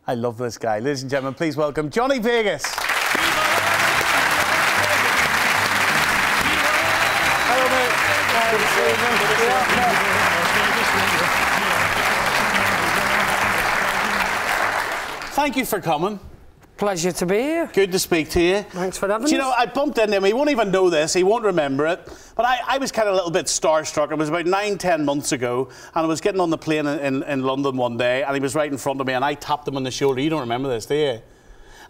I love this guy. Ladies and gentlemen, please welcome Johnny Vegas. Hello, mate. Thank you for coming. Pleasure to be here. Good to speak to you. Thanks for having us. You know, I bumped into him. He won't even know this. He won't remember it. But I was kind of a little bit starstruck. It was about 9-10 months ago, and I was getting on the plane in London one day, and he was right in front of me, and I tapped him on the shoulder. You don't remember this, do you?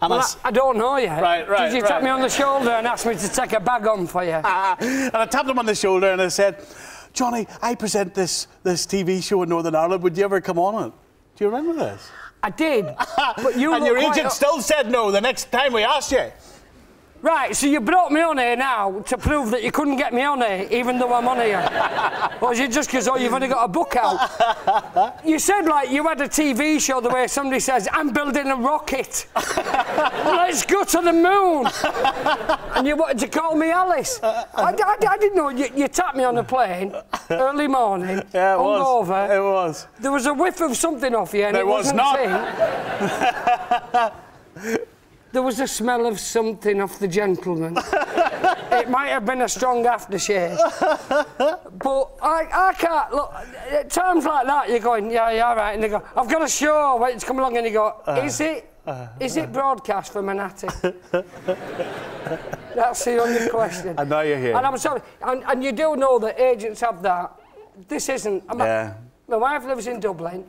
And well, I don't know you. Right. Did you tap me on the shoulder and ask me to take a bag on for you? And I tapped him on the shoulder, and I said, Johnny, I present this TV show in Northern Ireland. Would you ever come on it? Do you remember this? I did, but you and your agent still said no the next time we asked you. Right, so you brought me on here now to prove that you couldn't get me on here, even though I'm on here. Or is it just because, oh, you've only got a book out? You said, like, you had a TV show the way somebody says, I'm building a rocket. Let's go to the moon. And you wanted to call me Alice. I didn't know. You tapped me on the plane, early morning, yeah, hungover. It was. There was a whiff of something off you, and it wasn't tea. There was a smell of something off the gentleman. It might have been a strong aftershave. But I can't, look, at times like that, you're going, yeah, all right, and they go, I've got a show, wait to come along, and you go, is it broadcast for Manhattan? That's the only question. I know you're here. And I'm sorry, and you do know that agents have that. This isn't, my wife lives in Dublin.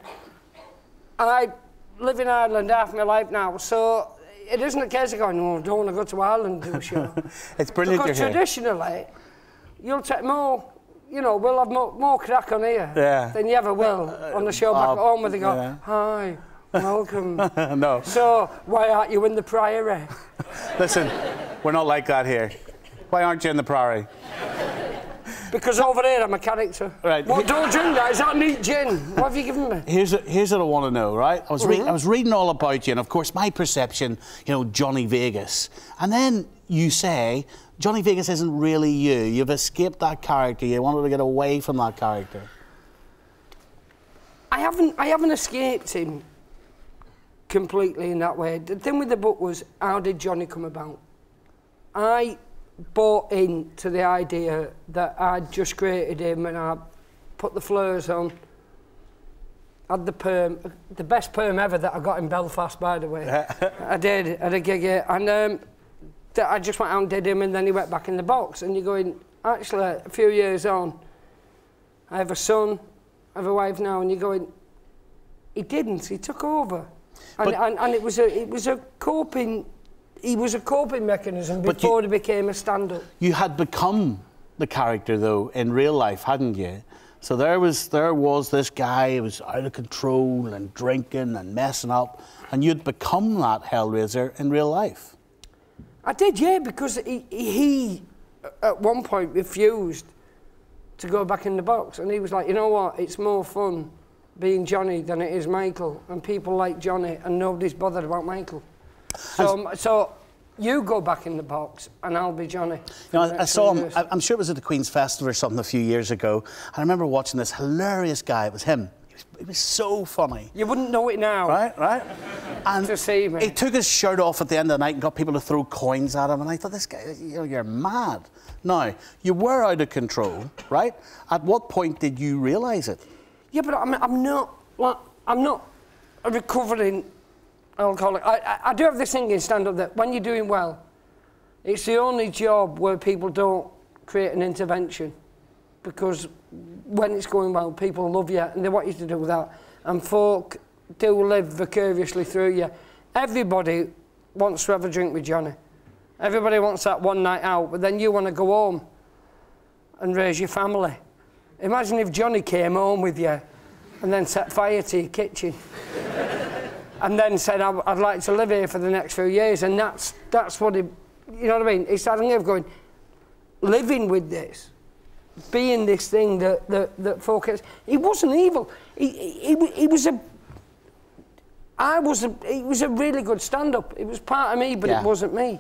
I live in Ireland half my life now, so it isn't a case of going, no, I don't want to go to Ireland and do a show. It's brilliant because you're here. Traditionally, you'll take more, you know, we'll have more crack on here than you ever will on the show back at home where they go, hi, welcome. No. So, why aren't you in the Priory? Listen, we're not like that here. Why aren't you in the Priory? Because over here I'm a character. Right. What, don't drink that, is that neat gin? What have you given me? Here's what I want to know, right? I was reading all about you, and of course my perception, you know, Johnny Vegas. And then you say, Johnny Vegas isn't really you. You've escaped that character. You wanted to get away from that character. I haven't escaped him completely in that way. The thing with the book was, how did Johnny come about? I bought into the idea that I'd just created him and I put the fleurs on, had the perm, the best perm ever that I got in Belfast, by the way. I did, at a gig here, and I just went out and did him, and then he went back in the box, and you're going, actually, a few years on, I have a son, I have a wife now, and you're going, he didn't, he took over. And it was a coping, he was a coping mechanism before he became a stand-up. You had become the character, though, in real life, hadn't you? So there was this guy who was out of control and drinking and messing up, and you'd become that Hellraiser in real life. I did, yeah, because he at one point refused to go back in the box, and he was like, you know what, it's more fun being Johnny than it is Michael, and people like Johnny, and nobody's bothered about Michael. So you go back in the box, and I'll be Johnny. You know, I saw him, I'm sure it was at the Queen's Festival or something a few years ago, and I remember watching this hilarious guy. It was him. He was so funny. You wouldn't know it now. Right. And to see me. He took his shirt off at the end of the night and got people to throw coins at him, and I thought, this guy, you know, you're mad. Now, you were out of control, right? At what point did you realise it? Yeah, but I'm not a recovering alcoholic. I do have this thing in stand-up that when you're doing well, it's the only job where people don't create an intervention, because when it's going well, people love you and they want you to do that, and folk do live vicariously through you. Everybody wants to have a drink with Johnny. Everybody wants that one night out, but then you want to go home and raise your family. Imagine if Johnny came home with you and then set fire to your kitchen and then said, I'd like to live here for the next few years, and that's what he, you know what I mean? It's that thing of going, living with this, being this thing that folk is. He wasn't evil. He was a really good stand-up. It was part of me, but it wasn't me.